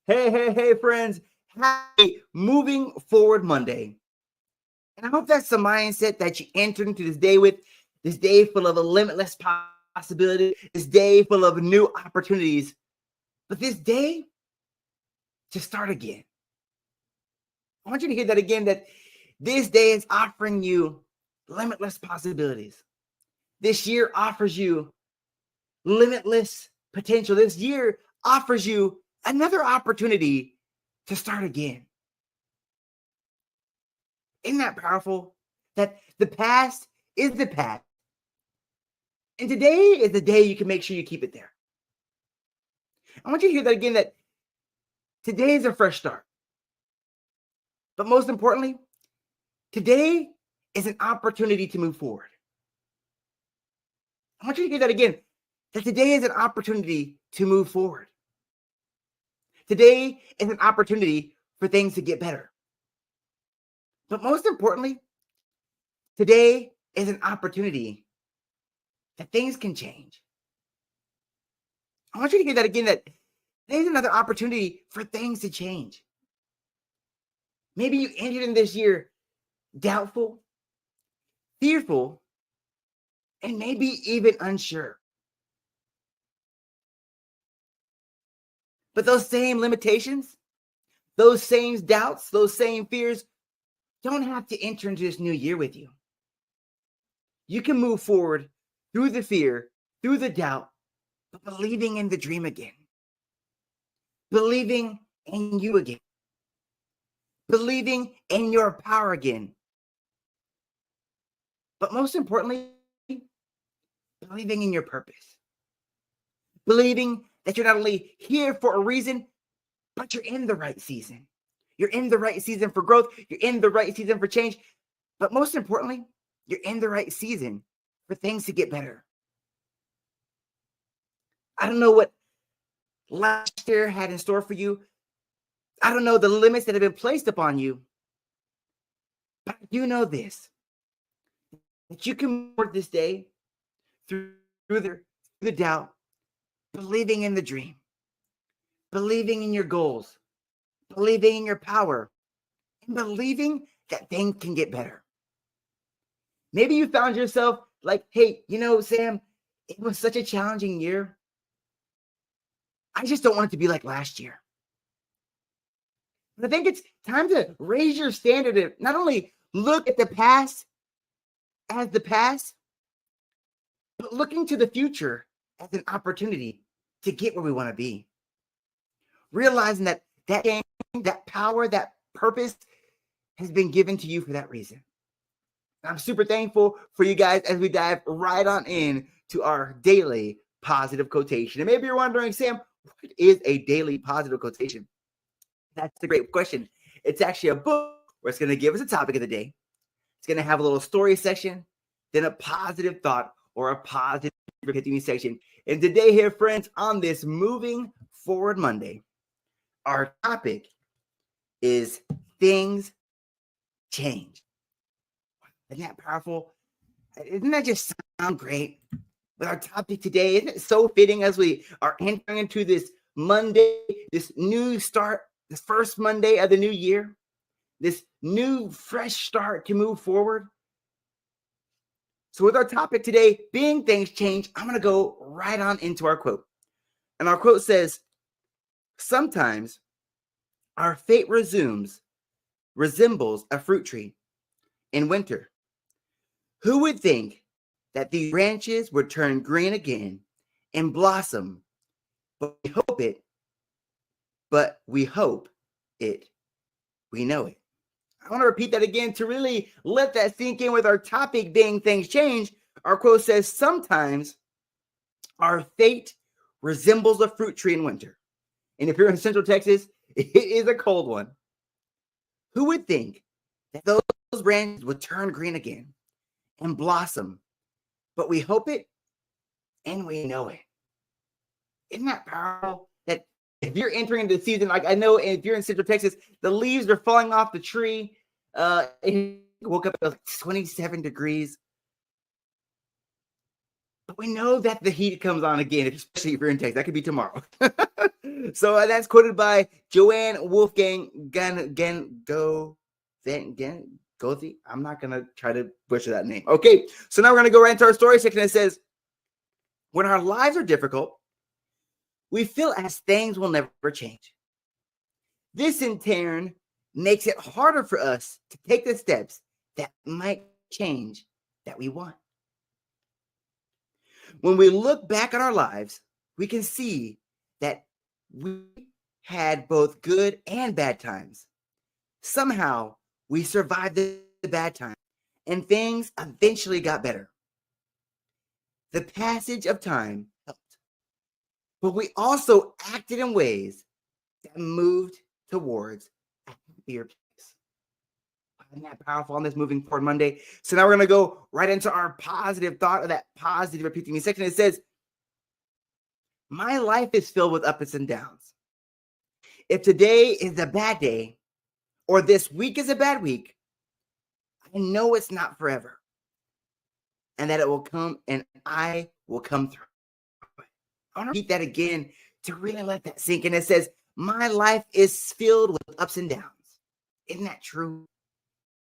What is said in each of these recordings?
Hey, friends. Happy Moving Forward Monday. And I hope that's the mindset that you enter into this day with, this day full of a limitless possibility, this day full of new opportunities, but this day to start again. I want you to hear that again, that this day is offering you limitless possibilities. This year offers you limitless potential. This year offers you another opportunity to start again. Isn't that powerful? That the past is the past. And today is the day you can make sure you keep it there. I want you to hear that again, that today is a fresh start. But most importantly, today is an opportunity to move forward. I want you to hear that again, that today is an opportunity to move forward. Today is an opportunity for things to get better. But most importantly, today is an opportunity that things can change. I want you to hear that again, that there's another opportunity for things to change. Maybe you entered in this year doubtful, fearful, and maybe even unsure. But those same limitations, those same doubts, those same fears don't have to enter into this new year with you. You can move forward through the fear, through the doubt, but believing in the dream again. Believing in you again. Believing in your power again. But most importantly, believing in your purpose. Believing that you're not only here for a reason, but you're in the right season. You're in the right season for growth. You're in the right season for change. But most importantly, you're in the right season for things to get better. I don't know what last year had in store for you. I don't know the limits that have been placed upon you. But I do know this, that you can work this day through the doubt, believing in the dream, believing in your goals, believing in your power, and believing that things can get better. Maybe you found yourself like, hey, Sam, it was such a challenging year. I just don't want it to be like last year. But I think it's time to raise your standard and not only look at the past as the past, but looking to the future as an opportunity to get where we want to be. Realizing that game, that power, that purpose has been given to you for that reason. I'm super thankful for you guys as we dive right on in to our daily positive quotation. And maybe you're wondering, Sam, what is a daily positive quotation? That's a great question. It's actually a book where it's going to give us a topic of the day. It's going to have a little story section, then a positive thought or a positive continuing section. And today here, friends, on this Moving Forward Monday, our topic is things change. Isn't that powerful? Isn't that just sound great? With our topic today, isn't it so fitting as we are entering into this Monday, this new start, this first Monday of the new year, this new fresh start to move forward? So with our topic today being things change, I'm going to go right on into our quote. And our quote says, sometimes our fate resembles a fruit tree in winter. Who would think that these branches would turn green again and blossom? But we hope it. We know it. I want to repeat that again to really let that sink in with our topic being things change. Our quote says, sometimes our fate resembles a fruit tree in winter. And if you're in Central Texas, it is a cold one. Who would think that those branches would turn green again and blossom? But we hope it and we know it. Isn't that powerful? That if you're entering the season, like I know if you're in Central Texas, the leaves are falling off the tree. It woke up at like 27 degrees. But we know that the heat comes on again, especially if you're in Texas. That could be tomorrow. So that's quoted by Joanne Wolfgang Goethe. I'm not going to try to butcher that name. Okay, so now we're going to go right into our story section. It says, when our lives are difficult, we feel as things will never change. This in turn makes it harder for us to take the steps that might change that we want. When we look back at our lives, we can see that we had both good and bad times. Somehow we survived the bad times and things eventually got better. The passage of time helped, but we also acted in ways that moved towards a happier place. Isn't that powerful on this Moving Forward Monday? So now we're going to go right into our positive thought, or that positive repeating me section. It says, my life is filled with ups and downs. If today is a bad day, or this week is a bad week, I know it's not forever, and that it will come, and I will come through. I want to repeat that again to really let that sink in. It says, my life is filled with ups and downs. Isn't that true?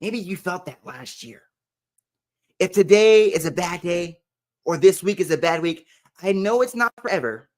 Maybe you felt that last year. If today is a bad day, or this week is a bad week, I know it's not forever,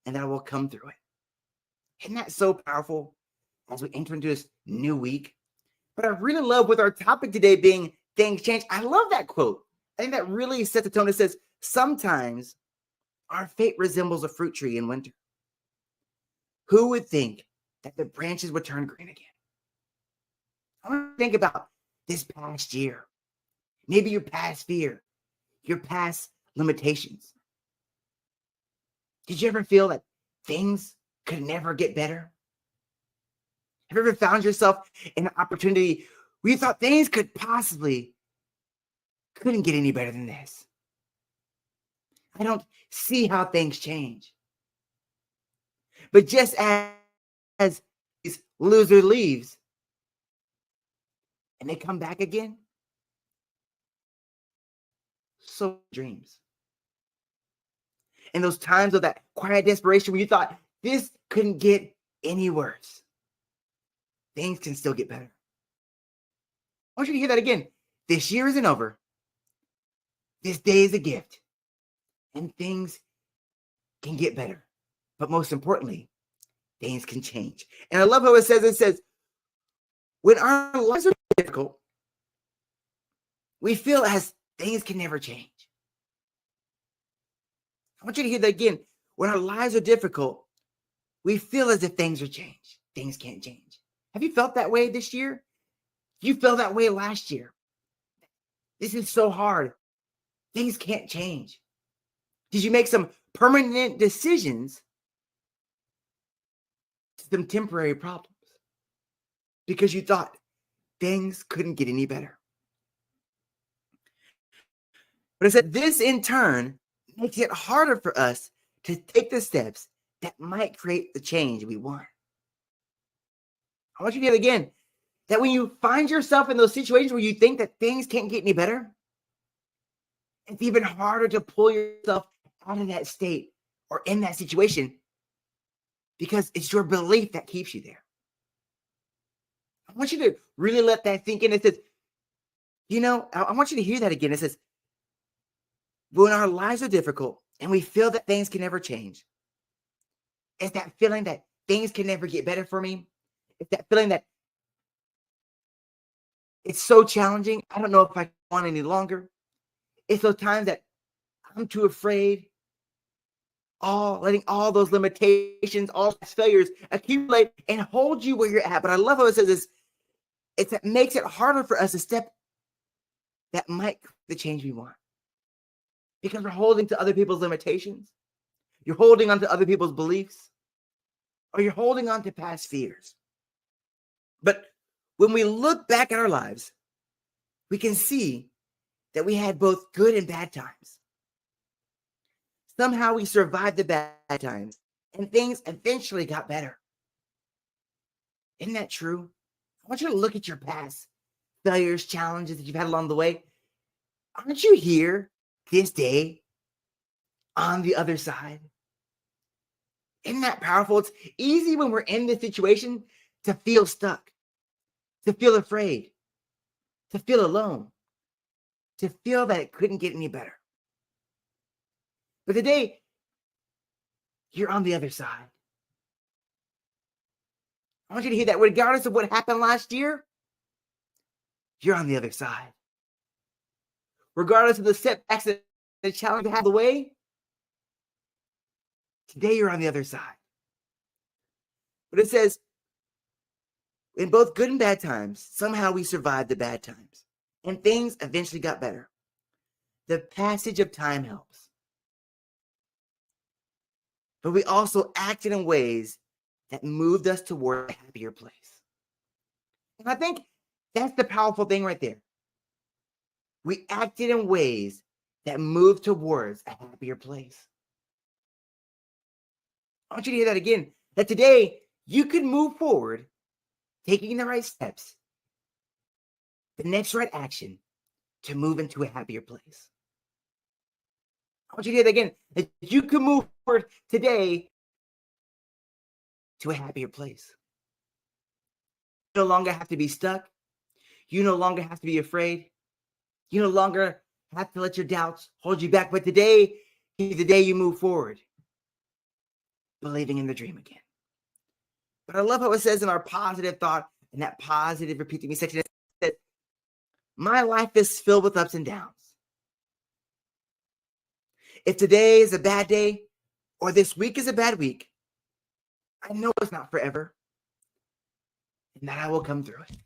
and that I will come through it. Isn't that so powerful as we enter into this new week? But I really love with our topic today being things change. I love that quote. I think that really sets the tone. It says, sometimes our fate resembles a fruit tree in winter. Who would think that the branches would turn green again? I want to think about this past year, maybe your past fear, your past limitations. Did you ever feel that things could never get better? Have you ever found yourself in an opportunity where you thought things couldn't get any better than this? I don't see how things change. But just as these loser leaves and they come back again, so dreams. And those times of that quiet desperation where you thought this couldn't get any worse, things can still get better. I want you to hear that again. This year isn't over. This day is a gift. And things can get better. But most importantly, things can change. And I love how it says, when our lives are difficult, we feel as things can never change. I want you to hear that again. When our lives are difficult, we feel as if things are changed. Things can't change. Have you felt that way this year? You felt that way last year. This is so hard. Things can't change. Did you make some permanent decisions to some temporary problems because you thought things couldn't get any better? But it said this in turn makes it harder for us to take the steps that might create the change we want. I want you to hear it again, that when you find yourself in those situations where you think that things can't get any better, it's even harder to pull yourself out of that state or in that situation because it's your belief that keeps you there. I want you to really let that sink in. It says, I want you to hear that again. It says, when our lives are difficult and we feel that things can never change, it's that feeling that things can never get better for me. It's that feeling that it's so challenging. I don't know if I want any longer. It's those times that I'm too afraid. Letting all those limitations, all those failures accumulate and hold you where you're at. But I love how it says this. It makes it harder for us to step that might create the change we want. Because we're holding to other people's limitations. You're holding on to other people's beliefs. Or you're holding on to past fears. But when we look back at our lives, we can see that we had both good and bad times. Somehow we survived the bad times and things eventually got better. Isn't that true? I want you to look at your past failures, challenges that you've had along the way. Aren't you here this day on the other side? Isn't that powerful? It's easy when we're in this situation to feel stuck, to feel afraid, to feel alone, to feel that it couldn't get any better. But today, you're on the other side. I want you to hear that regardless of what happened last year, you're on the other side. Regardless of the setbacks and the challenge you have the way, today you're on the other side. But it says, in both good and bad times, somehow we survived the bad times. And things eventually got better. The passage of time helps. But we also acted in ways that moved us toward a happier place. And I think that's the powerful thing right there. We acted in ways that moved towards a happier place. I want you to hear that again. That today you can move forward, taking the right steps, the next right action to move into a happier place. I want you to hear that again. That you can move forward today to a happier place. You no longer have to be stuck. You no longer have to be afraid. You no longer have to let your doubts hold you back. But today is the day you move forward, believing in the dream again. But I love how it says in our positive thought, and that positive repeat to me section, that my life is filled with ups and downs. If today is a bad day, or this week is a bad week, I know it's not forever, and that I will come through it.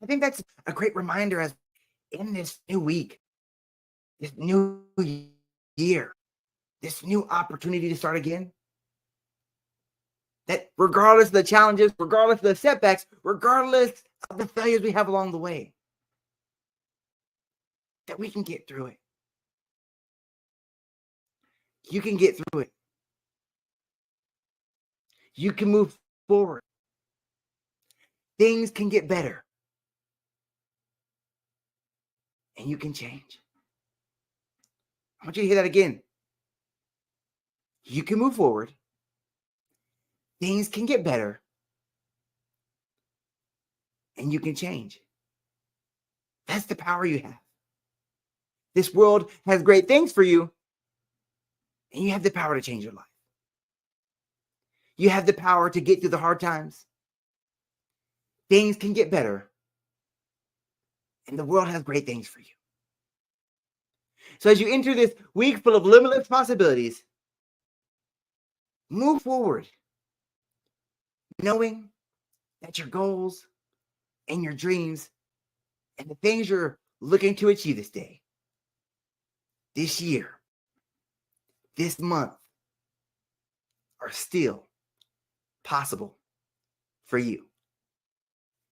I think that's a great reminder as in this new week, this new year, this new opportunity to start again, that regardless of the challenges, regardless of the setbacks, regardless of the failures we have along the way, that we can get through it. You can get through it. You can move forward. Things can get better. And you can change. I want you to hear that again. You can move forward. Things can get better. And you can change. That's the power you have. This world has great things for you. And you have the power to change your life. You have the power to get through the hard times. Things can get better. And the world has great things for you. So as you enter this week full of limitless possibilities, move forward, knowing that your goals and your dreams and the things you're looking to achieve this day, this year, this month, are still possible for you.